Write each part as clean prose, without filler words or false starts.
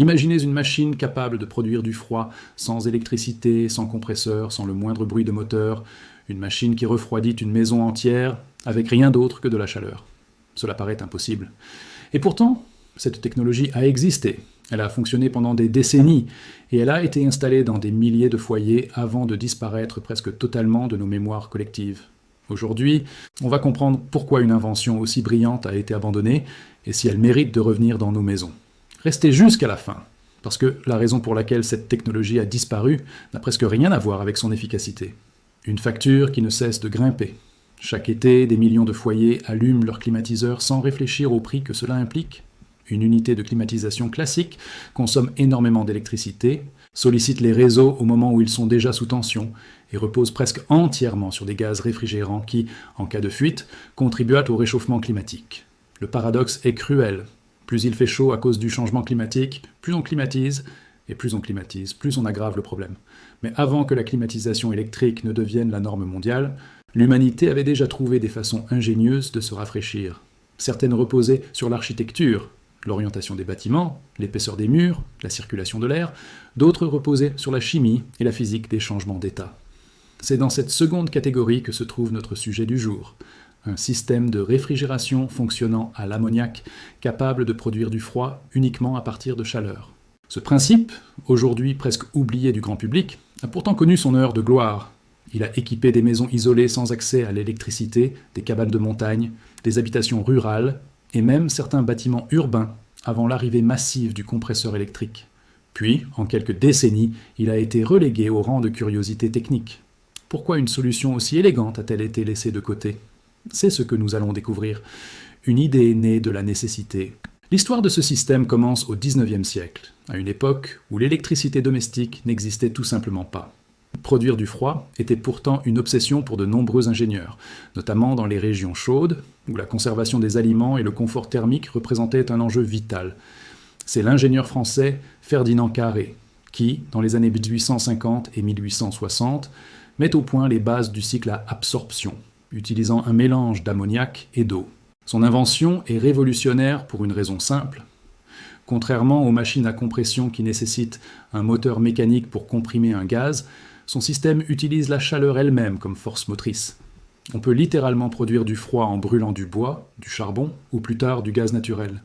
Imaginez une machine capable de produire du froid sans électricité, sans compresseur, sans le moindre bruit de moteur, une machine qui refroidit une maison entière avec rien d'autre que de la chaleur. Cela paraît impossible. Et pourtant, cette technologie a existé. Elle a fonctionné pendant des décennies et elle a été installée dans des milliers de foyers avant de disparaître presque totalement de nos mémoires collectives. Aujourd'hui, on va comprendre pourquoi une invention aussi brillante a été abandonnée et si elle mérite de revenir dans nos maisons. Restez jusqu'à la fin, parce que la raison pour laquelle cette technologie a disparu n'a presque rien à voir avec son efficacité. Une facture qui ne cesse de grimper. Chaque été, des millions de foyers allument leurs climatiseurs sans réfléchir au prix que cela implique. Une unité de climatisation classique consomme énormément d'électricité, sollicite les réseaux au moment où ils sont déjà sous tension et repose presque entièrement sur des gaz réfrigérants qui, en cas de fuite, contribuent au réchauffement climatique. Le paradoxe est cruel. Plus il fait chaud à cause du changement climatique, plus on climatise, et plus on climatise, plus on aggrave le problème. Mais avant que la climatisation électrique ne devienne la norme mondiale, l'humanité avait déjà trouvé des façons ingénieuses de se rafraîchir. Certaines reposaient sur l'architecture, l'orientation des bâtiments, l'épaisseur des murs, la circulation de l'air, d'autres reposaient sur la chimie et la physique des changements d'état. C'est dans cette seconde catégorie que se trouve notre sujet du jour. Un système de réfrigération fonctionnant à l'ammoniac, capable de produire du froid uniquement à partir de chaleur. Ce principe, aujourd'hui presque oublié du grand public, a pourtant connu son heure de gloire. Il a équipé des maisons isolées sans accès à l'électricité, des cabanes de montagne, des habitations rurales, et même certains bâtiments urbains, avant l'arrivée massive du compresseur électrique. Puis, en quelques décennies, il a été relégué au rang de curiosité technique. Pourquoi une solution aussi élégante a-t-elle été laissée de côté ? C'est ce que nous allons découvrir. Une idée née de la nécessité. L'histoire de ce système commence au XIXe siècle, à une époque où l'électricité domestique n'existait tout simplement pas. Produire du froid était pourtant une obsession pour de nombreux ingénieurs, notamment dans les régions chaudes, où la conservation des aliments et le confort thermique représentaient un enjeu vital. C'est l'ingénieur français Ferdinand Carré qui, dans les années 1850 et 1860, met au point les bases du cycle à absorption, utilisant un mélange d'ammoniac et d'eau. Son invention est révolutionnaire pour une raison simple. Contrairement aux machines à compression qui nécessitent un moteur mécanique pour comprimer un gaz, son système utilise la chaleur elle-même comme force motrice. On peut littéralement produire du froid en brûlant du bois, du charbon ou plus tard du gaz naturel.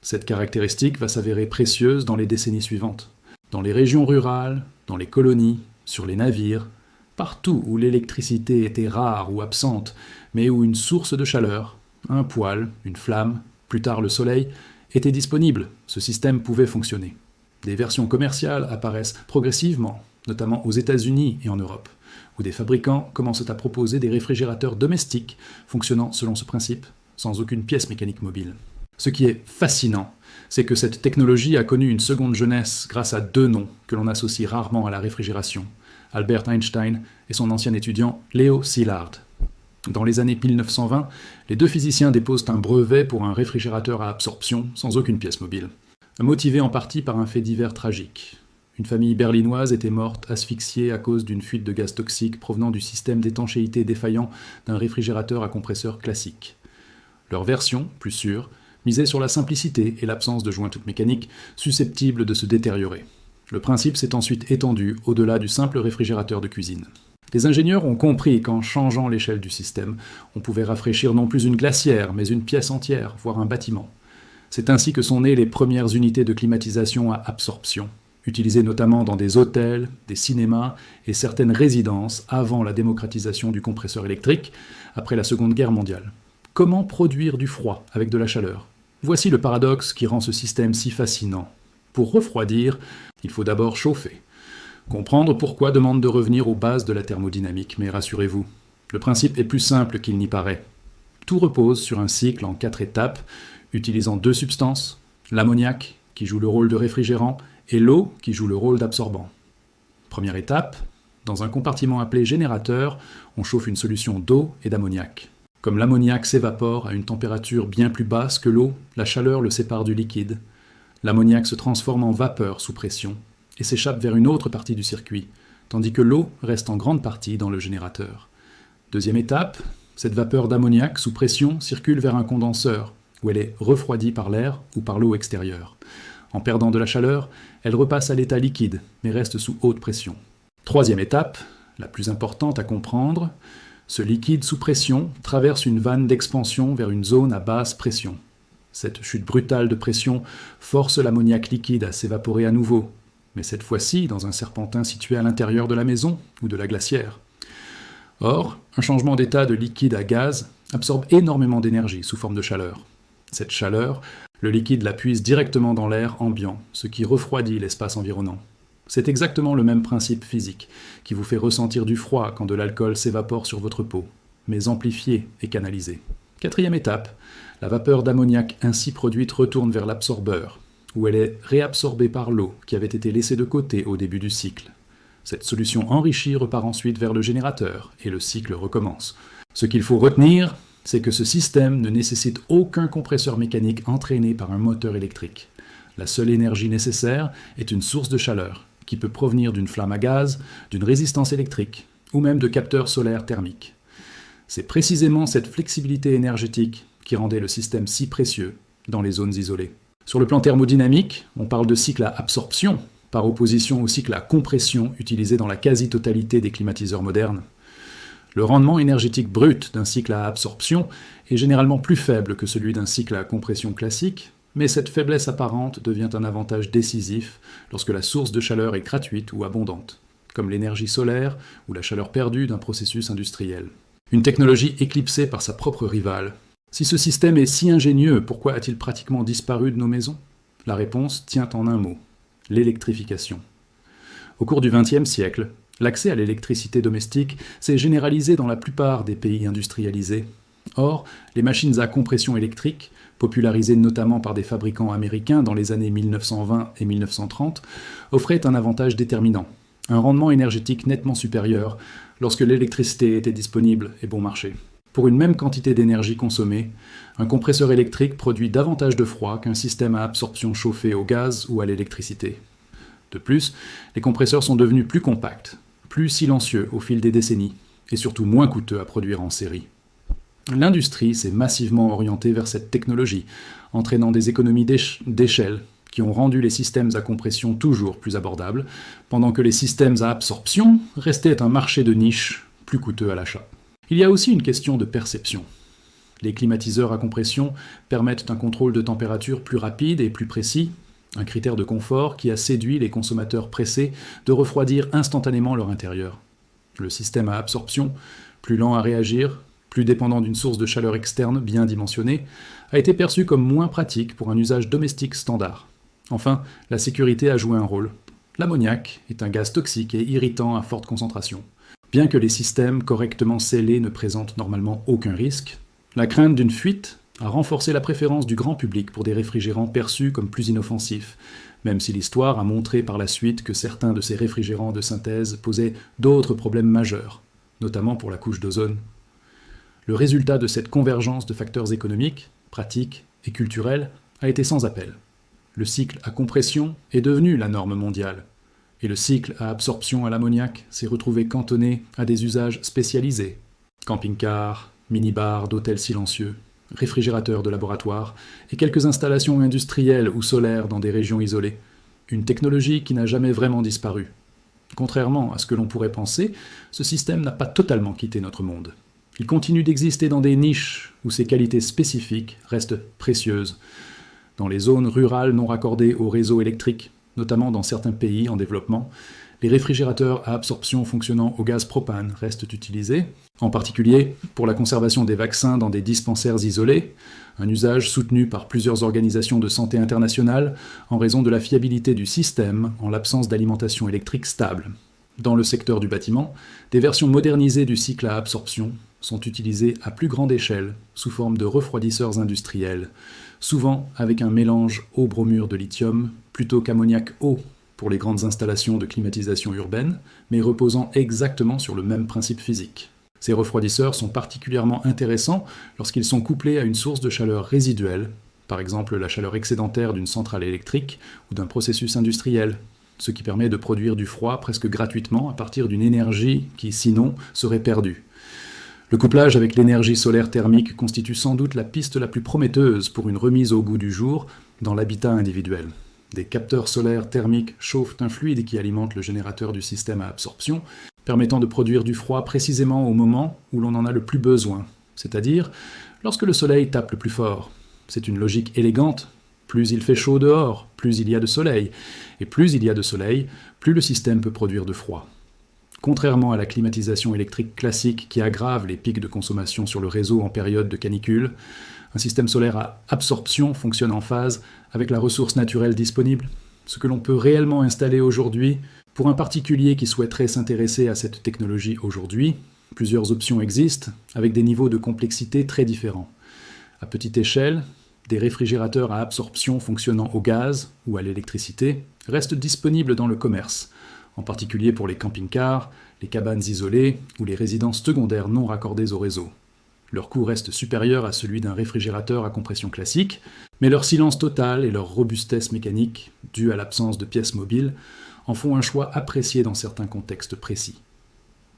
Cette caractéristique va s'avérer précieuse dans les décennies suivantes. Dans les régions rurales, dans les colonies, sur les navires, partout où l'électricité était rare ou absente, mais où une source de chaleur, un poêle, une flamme, plus tard le soleil, était disponible, ce système pouvait fonctionner. Des versions commerciales apparaissent progressivement, notamment aux États-Unis et en Europe, où des fabricants commencent à proposer des réfrigérateurs domestiques fonctionnant selon ce principe, sans aucune pièce mécanique mobile. Ce qui est fascinant, c'est que cette technologie a connu une seconde jeunesse grâce à deux noms que l'on associe rarement à la réfrigération, Albert Einstein et son ancien étudiant Leo Szilard. Dans les années 1920, les deux physiciens déposent un brevet pour un réfrigérateur à absorption sans aucune pièce mobile. Motivé en partie par un fait divers tragique. Une famille berlinoise était morte asphyxiée à cause d'une fuite de gaz toxique provenant du système d'étanchéité défaillant d'un réfrigérateur à compresseur classique. Leur version, plus sûre, misait sur la simplicité et l'absence de jointure mécanique susceptibles de se détériorer. Le principe s'est ensuite étendu au-delà du simple réfrigérateur de cuisine. Les ingénieurs ont compris qu'en changeant l'échelle du système, on pouvait rafraîchir non plus une glacière, mais une pièce entière, voire un bâtiment. C'est ainsi que sont nées les premières unités de climatisation à absorption, utilisées notamment dans des hôtels, des cinémas et certaines résidences avant la démocratisation du compresseur électrique, après la Seconde Guerre mondiale. Comment produire du froid avec de la chaleur ? Voici le paradoxe qui rend ce système si fascinant. Pour refroidir, il faut d'abord chauffer. Comprendre pourquoi demande de revenir aux bases de la thermodynamique, mais rassurez-vous, le principe est plus simple qu'il n'y paraît. Tout repose sur un cycle en 4 étapes, utilisant 2 substances, l'ammoniac, qui joue le rôle de réfrigérant, et l'eau, qui joue le rôle d'absorbant. Première étape, dans un compartiment appelé générateur, on chauffe une solution d'eau et d'ammoniac. Comme l'ammoniac s'évapore à une température bien plus basse que l'eau, la chaleur le sépare du liquide. L'ammoniac se transforme en vapeur sous pression et s'échappe vers une autre partie du circuit, tandis que l'eau reste en grande partie dans le générateur. Deuxième étape, cette vapeur d'ammoniac sous pression circule vers un condenseur, où elle est refroidie par l'air ou par l'eau extérieure. En perdant de la chaleur, elle repasse à l'état liquide, mais reste sous haute pression. Troisième étape, la plus importante à comprendre, ce liquide sous pression traverse une vanne d'expansion vers une zone à basse pression. Cette chute brutale de pression force l'ammoniac liquide à s'évaporer à nouveau, mais cette fois-ci dans un serpentin situé à l'intérieur de la maison ou de la glacière. Or, un changement d'état de liquide à gaz absorbe énormément d'énergie sous forme de chaleur. Cette chaleur, le liquide la puise directement dans l'air ambiant, ce qui refroidit l'espace environnant. C'est exactement le même principe physique qui vous fait ressentir du froid quand de l'alcool s'évapore sur votre peau, mais amplifié et canalisé. Quatrième étape, la vapeur d'ammoniac ainsi produite retourne vers l'absorbeur, où elle est réabsorbée par l'eau qui avait été laissée de côté au début du cycle. Cette solution enrichie repart ensuite vers le générateur et le cycle recommence. Ce qu'il faut retenir, c'est que ce système ne nécessite aucun compresseur mécanique entraîné par un moteur électrique. La seule énergie nécessaire est une source de chaleur, qui peut provenir d'une flamme à gaz, d'une résistance électrique, ou même de capteurs solaires thermiques. C'est précisément cette flexibilité énergétique qui rendait le système si précieux dans les zones isolées. Sur le plan thermodynamique, on parle de cycle à absorption, par opposition au cycle à compression utilisé dans la quasi-totalité des climatiseurs modernes. Le rendement énergétique brut d'un cycle à absorption est généralement plus faible que celui d'un cycle à compression classique, mais cette faiblesse apparente devient un avantage décisif lorsque la source de chaleur est gratuite ou abondante, comme l'énergie solaire ou la chaleur perdue d'un processus industriel. Une technologie éclipsée par sa propre rivale. Si ce système est si ingénieux, pourquoi a-t-il pratiquement disparu de nos maisons ? La réponse tient en un mot, l'électrification. Au cours du XXe siècle, l'accès à l'électricité domestique s'est généralisé dans la plupart des pays industrialisés. Or, les machines à compression électrique, popularisées notamment par des fabricants américains dans les années 1920 et 1930, offraient un avantage déterminant, un rendement énergétique nettement supérieur lorsque l'électricité était disponible et bon marché. Pour une même quantité d'énergie consommée, un compresseur électrique produit davantage de froid qu'un système à absorption chauffé au gaz ou à l'électricité. De plus, les compresseurs sont devenus plus compacts, plus silencieux au fil des décennies, et surtout moins coûteux à produire en série. L'industrie s'est massivement orientée vers cette technologie, entraînant des économies d'échelle qui ont rendu les systèmes à compression toujours plus abordables, pendant que les systèmes à absorption restaient un marché de niche plus coûteux à l'achat. Il y a aussi une question de perception. Les climatiseurs à compression permettent un contrôle de température plus rapide et plus précis, un critère de confort qui a séduit les consommateurs pressés de refroidir instantanément leur intérieur. Le système à absorption, plus lent à réagir, plus dépendant d'une source de chaleur externe bien dimensionnée, a été perçu comme moins pratique pour un usage domestique standard. Enfin, la sécurité a joué un rôle. L'ammoniac est un gaz toxique et irritant à forte concentration. Bien que les systèmes correctement scellés ne présentent normalement aucun risque, la crainte d'une fuite a renforcé la préférence du grand public pour des réfrigérants perçus comme plus inoffensifs, même si l'histoire a montré par la suite que certains de ces réfrigérants de synthèse posaient d'autres problèmes majeurs, notamment pour la couche d'ozone. Le résultat de cette convergence de facteurs économiques, pratiques et culturels a été sans appel. Le cycle à compression est devenu la norme mondiale, et le cycle à absorption à l'ammoniac s'est retrouvé cantonné à des usages spécialisés, camping-cars, mini-bars d'hôtels silencieux, réfrigérateurs de laboratoire et quelques installations industrielles ou solaires dans des régions isolées. Une technologie qui n'a jamais vraiment disparu. Contrairement à ce que l'on pourrait penser, ce système n'a pas totalement quitté notre monde. Il continue d'exister dans des niches où ses qualités spécifiques restent précieuses. Dans les zones rurales non raccordées au réseau électrique, notamment dans certains pays en développement, les réfrigérateurs à absorption fonctionnant au gaz propane restent utilisés, en particulier pour la conservation des vaccins dans des dispensaires isolés, un usage soutenu par plusieurs organisations de santé internationales en raison de la fiabilité du système en l'absence d'alimentation électrique stable. Dans le secteur du bâtiment, des versions modernisées du cycle à absorption sont utilisées à plus grande échelle sous forme de refroidisseurs industriels, souvent avec un mélange eau-bromure de lithium plutôt qu'ammoniac-eau pour les grandes installations de climatisation urbaine, mais reposant exactement sur le même principe physique. Ces refroidisseurs sont particulièrement intéressants lorsqu'ils sont couplés à une source de chaleur résiduelle, par exemple la chaleur excédentaire d'une centrale électrique ou d'un processus industriel, ce qui permet de produire du froid presque gratuitement à partir d'une énergie qui, sinon, serait perdue. Le couplage avec l'énergie solaire thermique constitue sans doute la piste la plus prometteuse pour une remise au goût du jour dans l'habitat individuel. Des capteurs solaires thermiques chauffent un fluide qui alimente le générateur du système à absorption, permettant de produire du froid précisément au moment où l'on en a le plus besoin, c'est-à-dire lorsque le soleil tape le plus fort. C'est une logique élégante. Plus il fait chaud dehors, plus il y a de soleil. Et plus il y a de soleil, plus le système peut produire de froid. Contrairement à la climatisation électrique classique qui aggrave les pics de consommation sur le réseau en période de canicule, un système solaire à absorption fonctionne en phase avec la ressource naturelle disponible. Ce que l'on peut réellement installer aujourd'hui, pour un particulier qui souhaiterait s'intéresser à cette technologie aujourd'hui, plusieurs options existent, avec des niveaux de complexité très différents. À petite échelle, des réfrigérateurs à absorption fonctionnant au gaz ou à l'électricité restent disponibles dans le commerce, en particulier pour les camping-cars, les cabanes isolées ou les résidences secondaires non raccordées au réseau. Leur coût reste supérieur à celui d'un réfrigérateur à compression classique, mais leur silence total et leur robustesse mécanique, due à l'absence de pièces mobiles, en font un choix apprécié dans certains contextes précis.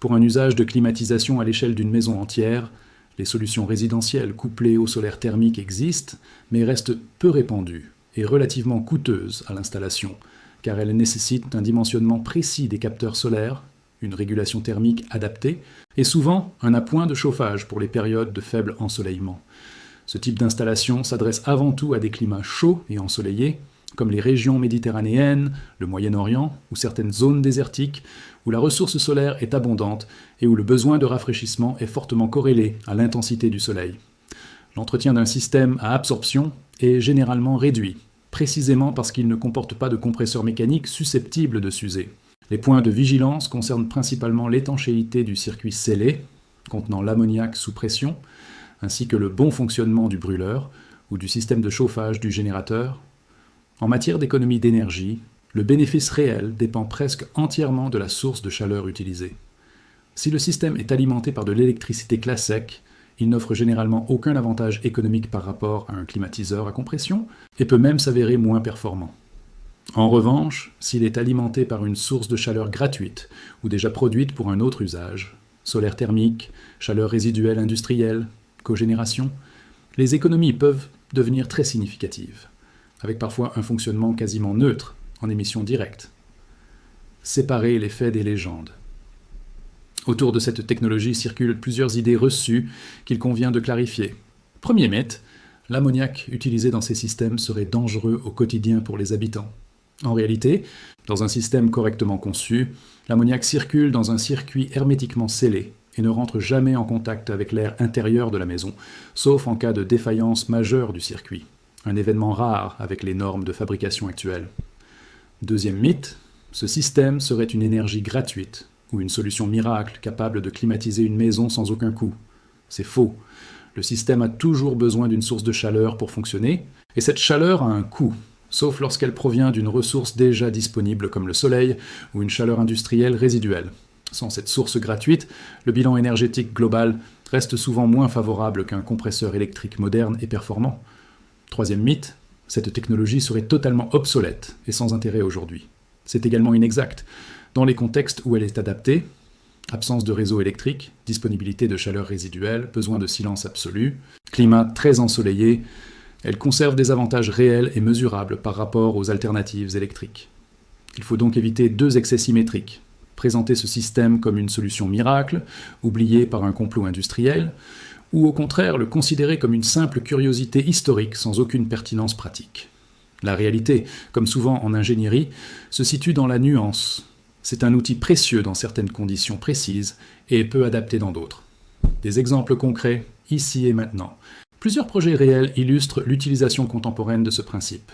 Pour un usage de climatisation à l'échelle d'une maison entière, les solutions résidentielles couplées au solaire thermique existent, mais restent peu répandues et relativement coûteuses à l'installation, car elles nécessitent un dimensionnement précis des capteurs solaires, une régulation thermique adaptée, et souvent un appoint de chauffage pour les périodes de faible ensoleillement. Ce type d'installation s'adresse avant tout à des climats chauds et ensoleillés, comme les régions méditerranéennes, le Moyen-Orient ou certaines zones désertiques, où la ressource solaire est abondante et où le besoin de rafraîchissement est fortement corrélé à l'intensité du soleil. L'entretien d'un système à absorption est généralement réduit, précisément parce qu'il ne comporte pas de compresseur mécanique susceptible de s'user. Les points de vigilance concernent principalement l'étanchéité du circuit scellé, contenant l'ammoniac sous pression, ainsi que le bon fonctionnement du brûleur ou du système de chauffage du générateur. En matière d'économie d'énergie, le bénéfice réel dépend presque entièrement de la source de chaleur utilisée. Si le système est alimenté par de l'électricité classique, il n'offre généralement aucun avantage économique par rapport à un climatiseur à compression et peut même s'avérer moins performant. En revanche, s'il est alimenté par une source de chaleur gratuite ou déjà produite pour un autre usage, solaire thermique, chaleur résiduelle industrielle, cogénération, les économies peuvent devenir très significatives, avec parfois un fonctionnement quasiment neutre en émission directe. Séparer les faits des légendes. Autour de cette technologie circulent plusieurs idées reçues qu'il convient de clarifier. Premier mythe, l'ammoniac utilisé dans ces systèmes serait dangereux au quotidien pour les habitants. En réalité, dans un système correctement conçu, l'ammoniac circule dans un circuit hermétiquement scellé et ne rentre jamais en contact avec l'air intérieur de la maison, sauf en cas de défaillance majeure du circuit, un événement rare avec les normes de fabrication actuelles. Deuxième mythe, ce système serait une énergie gratuite ou une solution miracle capable de climatiser une maison sans aucun coût. C'est faux. Le système a toujours besoin d'une source de chaleur pour fonctionner, et cette chaleur a un coût, sauf lorsqu'elle provient d'une ressource déjà disponible comme le soleil ou une chaleur industrielle résiduelle. Sans cette source gratuite, le bilan énergétique global reste souvent moins favorable qu'un compresseur électrique moderne et performant. Troisième mythe, cette technologie serait totalement obsolète et sans intérêt aujourd'hui. C'est également inexact. Dans les contextes où elle est adaptée, absence de réseau électrique, disponibilité de chaleur résiduelle, besoin de silence absolu, climat très ensoleillé, elle conserve des avantages réels et mesurables par rapport aux alternatives électriques. Il faut donc éviter deux excès symétriques. Présenter ce système comme une solution miracle, oubliée par un complot industriel, ou au contraire le considérer comme une simple curiosité historique sans aucune pertinence pratique. La réalité, comme souvent en ingénierie, se situe dans la nuance. C'est un outil précieux dans certaines conditions précises et peu adapté dans d'autres. Des exemples concrets, ici et maintenant. Plusieurs projets réels illustrent l'utilisation contemporaine de ce principe.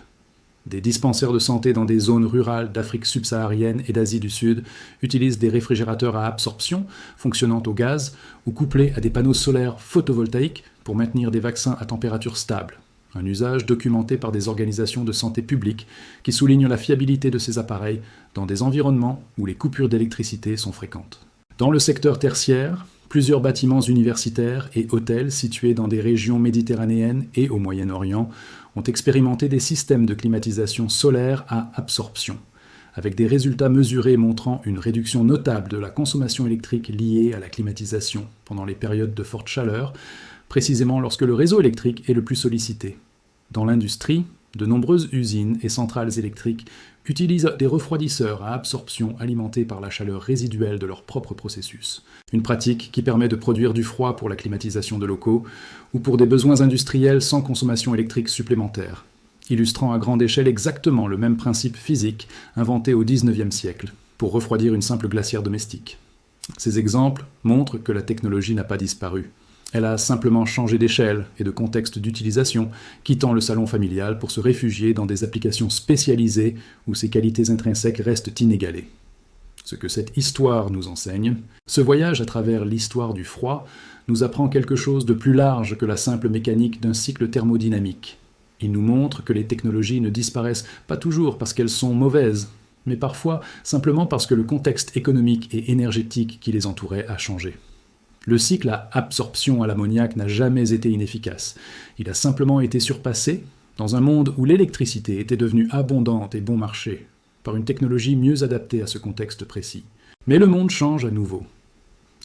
Des dispensaires de santé dans des zones rurales d'Afrique subsaharienne et d'Asie du Sud utilisent des réfrigérateurs à absorption fonctionnant au gaz ou couplés à des panneaux solaires photovoltaïques pour maintenir des vaccins à température stable. Un usage documenté par des organisations de santé publique qui soulignent la fiabilité de ces appareils dans des environnements où les coupures d'électricité sont fréquentes. Dans le secteur tertiaire, plusieurs bâtiments universitaires et hôtels situés dans des régions méditerranéennes et au Moyen-Orient ont expérimenté des systèmes de climatisation solaire à absorption, avec des résultats mesurés montrant une réduction notable de la consommation électrique liée à la climatisation pendant les périodes de forte chaleur, précisément lorsque le réseau électrique est le plus sollicité. Dans l'industrie, De nombreuses usines et centrales électriques utilisent des refroidisseurs à absorption alimentés par la chaleur résiduelle de leur propre processus. Une pratique qui permet de produire du froid pour la climatisation de locaux ou pour des besoins industriels sans consommation électrique supplémentaire, illustrant à grande échelle exactement le même principe physique inventé au XIXe siècle pour refroidir une simple glacière domestique. Ces exemples montrent que la technologie n'a pas disparu. Elle a simplement changé d'échelle et de contexte d'utilisation, quittant le salon familial pour se réfugier dans des applications spécialisées où ses qualités intrinsèques restent inégalées. Ce que cette histoire nous enseigne, ce voyage à travers l'histoire du froid, nous apprend quelque chose de plus large que la simple mécanique d'un cycle thermodynamique. Il nous montre que les technologies ne disparaissent pas toujours parce qu'elles sont mauvaises, mais parfois simplement parce que le contexte économique et énergétique qui les entourait a changé. Le cycle à absorption à l'ammoniac n'a jamais été inefficace. Il a simplement été surpassé dans un monde où l'électricité était devenue abondante et bon marché, par une technologie mieux adaptée à ce contexte précis. Mais le monde change à nouveau.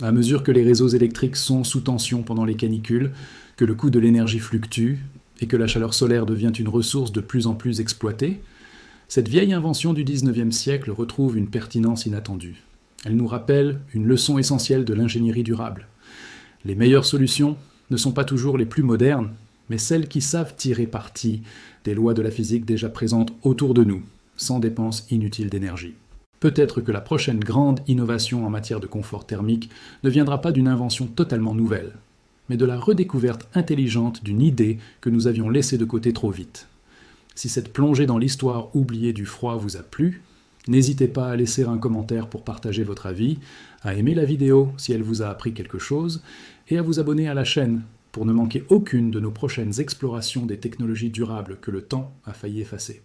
À mesure que les réseaux électriques sont sous tension pendant les canicules, que le coût de l'énergie fluctue et que la chaleur solaire devient une ressource de plus en plus exploitée, cette vieille invention du XIXe siècle retrouve une pertinence inattendue. Elle nous rappelle une leçon essentielle de l'ingénierie durable. Les meilleures solutions ne sont pas toujours les plus modernes, mais celles qui savent tirer parti des lois de la physique déjà présentes autour de nous, sans dépense inutile d'énergie. Peut-être que la prochaine grande innovation en matière de confort thermique ne viendra pas d'une invention totalement nouvelle, mais de la redécouverte intelligente d'une idée que nous avions laissée de côté trop vite. Si cette plongée dans l'histoire oubliée du froid vous a plu, n'hésitez pas à laisser un commentaire pour partager votre avis, à aimer la vidéo si elle vous a appris quelque chose, et à vous abonner à la chaîne pour ne manquer aucune de nos prochaines explorations des technologies durables que le temps a failli effacer.